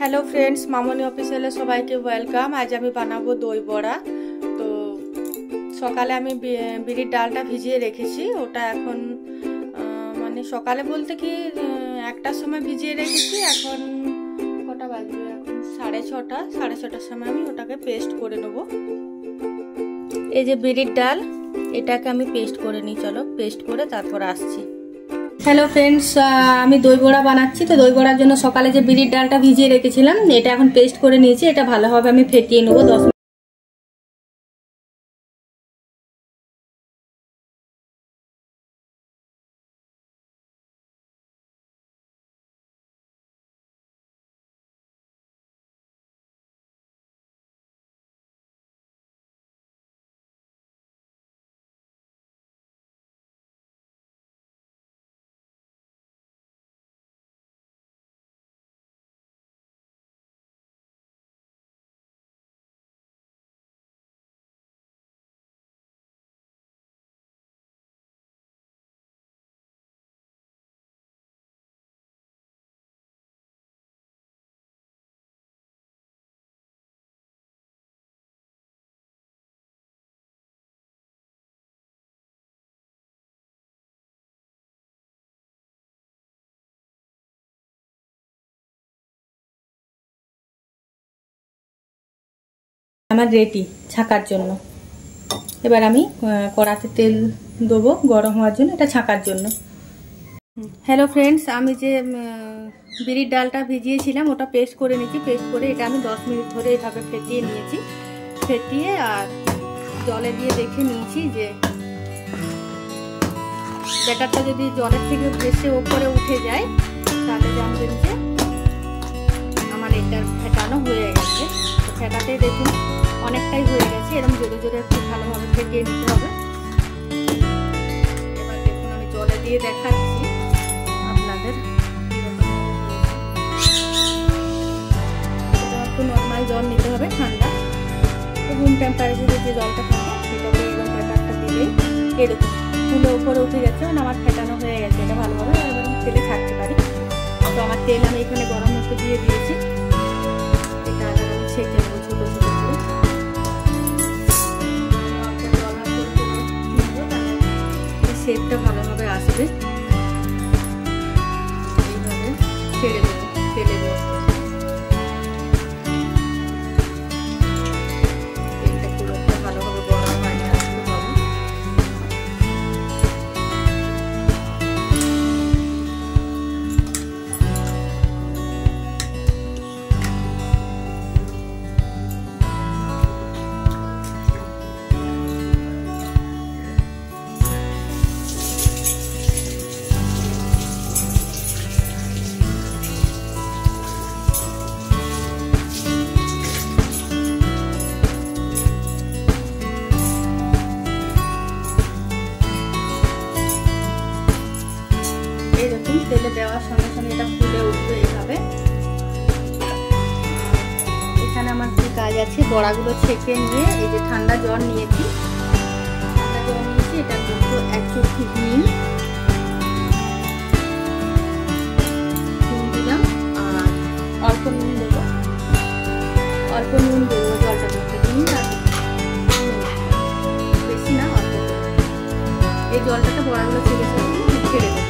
Hello friends, মামনি অফিসিয়ালে সবাইকে welcome. আজ আমি বানাবো দই বড়া। তো সকালে আমি বিরির ডালটা ভিজিয়ে রেখেছি। ওটা এখন মানে সকালে বলতে কি 1টার সময় ভিজিয়ে রেখেছি। এখন কটা বাজবে? এখন 6:30। 6:30টার সময় আমি ওটাকে পেস্ট করে নেবো। এই যে বিরির ডাল, এটাকে আমি পেস্ট করে নিই। চলো পেস্ট করে তারপর আসছি। হ্যালো ফ্রেন্ডস, আমি দই বড়া বানাচ্ছি। তো দই বড়ার জন্য সকালে যে বিরির ডালটা ভিজিয়ে রেখেছিলাম, এটা এখন পেস্ট করে নিয়েছি। এটা ভালোভাবে আমি ফেটিয়ে নেবো 10 মিনিট। আমার রেডি ছাকার জন্য। এবার আমি কড়াতে তেল দেবো গরম হওয়ার জন্য, এটা ছাকার জন্য। হ্যালো ফ্রেন্ডস, আমি যে বিরির ডালটা ভিজিয়েছিলাম ওটা পেস্ট করে নিয়েছি। পেস্ট করে এটা আমি 10 মিনিট ধরে এইভাবে ফেটিয়ে নিয়েছি। ফেটিয়ে আর জলে দিয়ে দেখে নিয়েছি যে ব্যাটারটা যদি জলের থেকে বেশি ওপরে উঠে যায় তাহলে জানবেন যে আমার এটা ফেটানো হয়ে গেছে। তো ফেটাতে দেখুন অনেকটাই হয়ে গেছে। এরকম জোরে জোরে একটু ভালোভাবে ফেটিয়ে নিতে হবে। এবার দেখুন আমি জলে দিয়ে দেখাচ্ছি আপনাদের। একটু নর্মাল জল নিতে হবে, ঠান্ডা রুম টেম্পারেচারে যে জলটা থাকে সেটাকে এরকম ব্যাটারটা দিলেই এরকম ফুলে উপরে উঠে গেছে। মানে আমার ফেটানো হয়ে গেছে এটা ভালোভাবে। এবার তেলে ছাড়তে পারি। তো আমার তেল আমি এখানে গরম হতে দিয়ে দিয়েছি। এটা আবার আমি ছেঁকে নেবো ছোটো ছোটো করে। শেপটা ভালোভাবে আসবে। এইভাবে ছেড়ে দেবো তেলে দেবো। তেলটা পুরো ভালোভাবে গরম হয়নি, আসতে হবে। এইরকম তেলে দেওয়ার সঙ্গে সঙ্গে এটা ফুলে উঠবে এইভাবে। এখানে আমার কি কাজ আছে, বড়াগুলো ছেঁকে নিয়ে এই যে ঠান্ডা জল নিয়েছি, এটা কিন্তু 1 চুটকি ডিম দিলাম আর অল্প নুন দেবো। অল্প নুন দেবো জলটা দিতে, ডিম না বেশি না, অল্প। এই জলটাতে বড়াগুলো ছেড়ে ছেড়ে দেবো।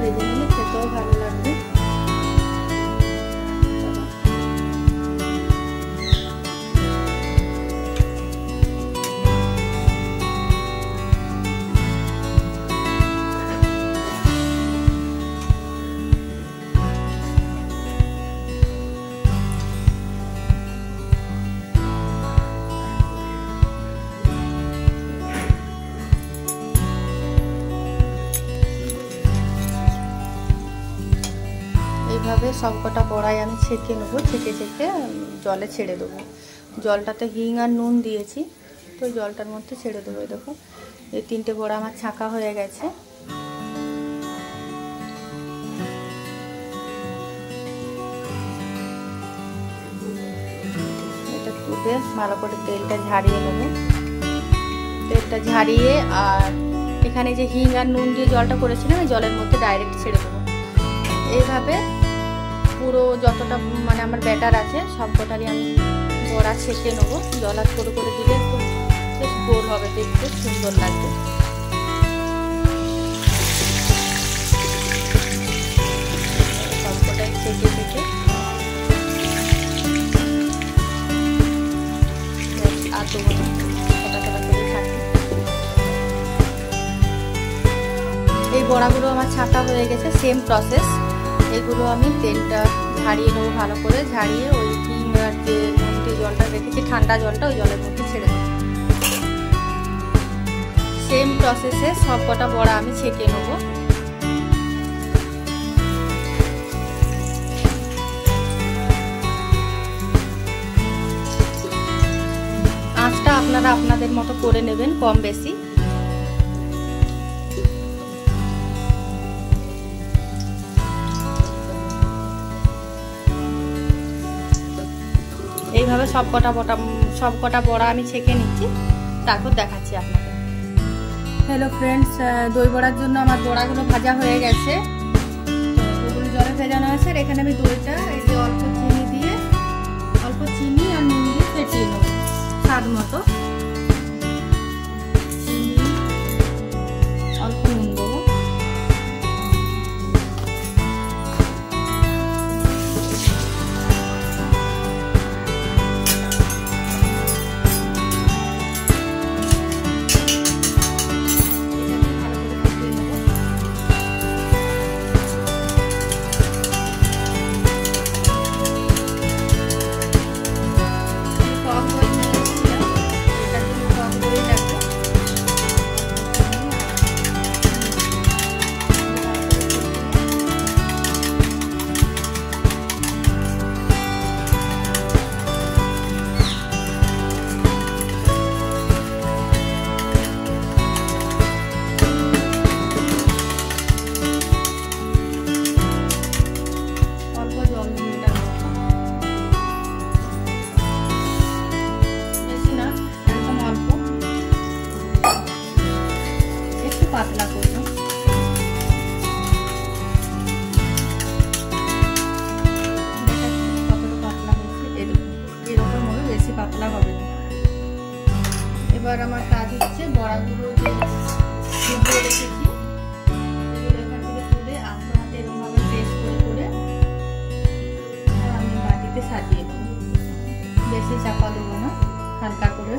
ভেজে নিলে খেতেও ভালো লাগবে। এইভাবে সবকটা বড়াই আমি ছেঁকে নেবো। ছেঁকে জলে ছেড়ে দেবো। জলটাতে হিং আর নুন দিয়েছি। তো জলটার মধ্যে ছেড়ে দেবো। দেখো এই 3টে বড়া আমার ছাঁকা হয়ে গেছে। এটা তুলে ভালো করে তেলটা ঝারিয়ে নেবো। তেলটা ঝারিয়ে আর এখানে যে হিং আর নুন দিয়ে জলটা করেছিলাম এই জলের মধ্যে ডাইরেক্ট ছেড়ে দেবো। এইভাবে পুরো যতটা মানে আমার ব্যাটার আছে সবকটারই আমি বড়া ছেঁকে নেবো। জল করে করে দিলে একটু বেশ গোল হবে, দেখতে সুন্দর লাগবে। সবকটাই ছেঁকে ছেঁকে আর দেবো না, ছোটা ছোটা করে থাকি। এই বড়াগুলো আমার ছাঁকা হয়ে গেছে, সেম প্রসেস। এগুলো আমি তেলটা ঝারিয়ে নেবো, ভালো করে ঝারিয়ে ওই হিং আর যে জলটা রেখেছি ঠান্ডা জলটা ওই জলের মধ্যে ছেড়ে দেবো। সেম প্রসেসে সব কটা বড়া আমি ছেঁকে নেবো। আঁচটা আপনারা আপনাদের মতো করে নেবেন, কম বেশি। এইভাবে সব কটা বড়া আমি ছেঁকে নিচ্ছি, তারপর দেখাচ্ছি আপনাদের। হ্যালো ফ্রেন্ডস, দই বড়ার জন্য আমার বড়াগুলো ভাজা হয়ে গেছে। ওগুলো জলে ভেজানো আছে। আর এখানে আমি দইটা এই যে অল্প চিনি দিয়ে, অল্প চিনি আর নুন দিয়ে ফেটিয়ে নেব স্বাদ মতো। অল্প নুন দেবো। পাতলা করব। কতটা পাতলা হয়েছে, এরকম হবে, বেশি পাতলা হবে না। এবার আমার কাজ হচ্ছে বড়াগুলো ডুবিয়ে রেখেছি এগুলো এখান থেকে তুলে আস্তে হাতে এরকমভাবে প্রেস করে করে আমি বাটিতে সাজিয়ে দেবো। বেশি চাপা দেবো না, হালকা করে।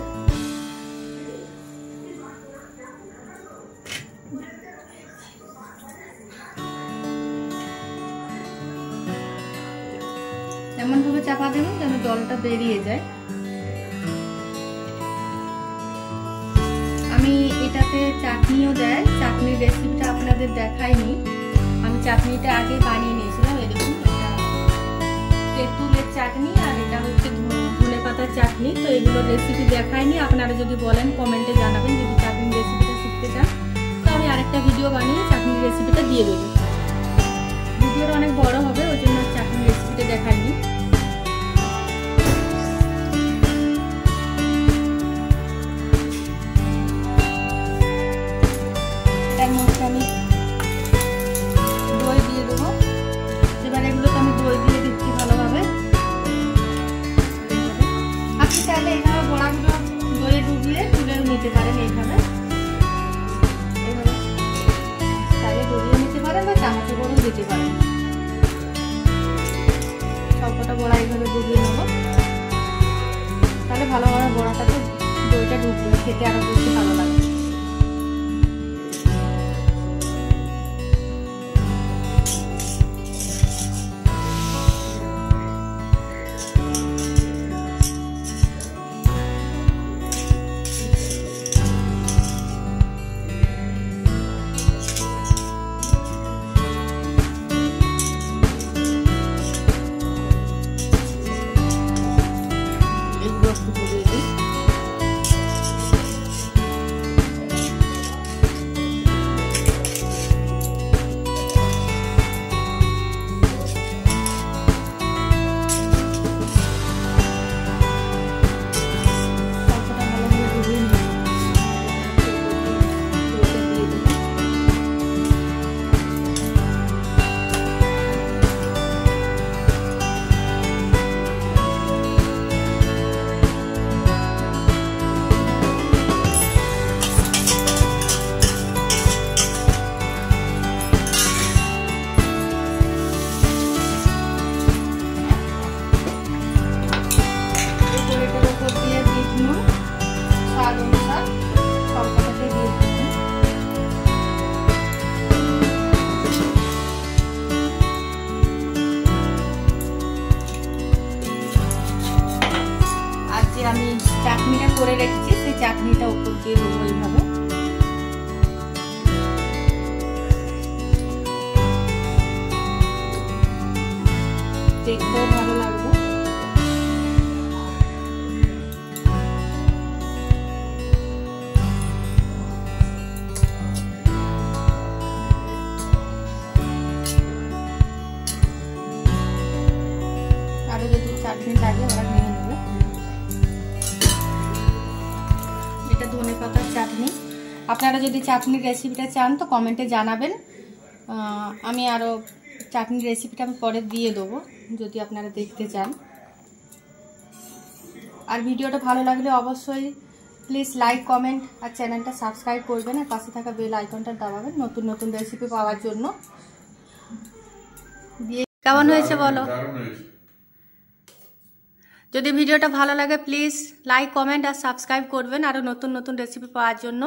এমনভাবে চাপা দেবেন যেন জলটা বেরিয়ে যায়। আমি এটাতে চাটনিও দেয়, চাটনির রেসিপিটা আপনাদের দেখাইনি। আমি চাটনিটা আগে বানিয়ে নিয়েছিলাম। এই দেখুন, এটা তেঁতুলের চাটনি আর এটা হচ্ছে ধনে পাতার চাটনি। তো এগুলোর রেসিপি দেখাইনি। আপনারা যদি বলেন কমেন্টে জানাবেন, যদি চাটনির রেসিপিটা শিখতে চান তো আমি আরেকটা ভিডিও বানিয়ে চাটনির রেসিপিটা দিয়ে দেবো। ভিডিওটা অনেক বড় হবে, ওই জন্য চাটনির রেসিপিটা দেখাইনি। আমি দই দিয়ে দেবো। এবার এগুলোতে আমি দই দিয়ে দিচ্ছি ভালোভাবে। আপনি চাইলে এইভাবে বড়াগুলো দইয়ে ডুবিয়ে তুলেও নিতে পারেন। এইভাবে চাইলে ডুবিয়ে নিতে পারেন বা চামচে করেও দিতে পারেন। সবকটা বড়া এইভাবে ডুবিয়ে নেবো, তাহলে ভালোভাবে বড়াটাতে দইটা ডুববে, খেতে আরো বেশি ভালো লাগবে। চাটনিটা উপর দিয়ে দেবো এইভাবে। দেখতেও ভালো লাগবে। আরো যদি চাটনি লাগে ওরা নিয়ে নেবে। এটা ধনেপাতার চাটনি। আপনারা যদি চাটনির রেসিপিটা চান তো কমেন্টে জানাবেন। আমি আরো চাটনির রেসিপিটা আমি পরে দিয়ে দেবো যদি আপনারা দেখতে চান। আর ভিডিওটা ভালো লাগলে অবশ্যই প্লিজ লাইক কমেন্ট আর চ্যানেলটা সাবস্ক্রাইব করবেন, আর পাশে থাকা বেল আইকনটা দাবাবেন নতুন নতুন রেসিপি পাওয়ার জন্য। দিয়ে কেমন হয়েছে বলো? যদি ভিডিওটা ভালো লাগে প্লিজ লাইক কমেন্ট আর সাবস্ক্রাইব করবেন। আরও নতুন নতুন রেসিপি পাওয়ার জন্য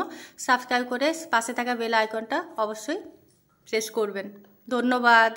সাবস্ক্রাইব করে পাশে থাকা বেল আইকনটা অবশ্যই প্রেস করবেন। ধন্যবাদ।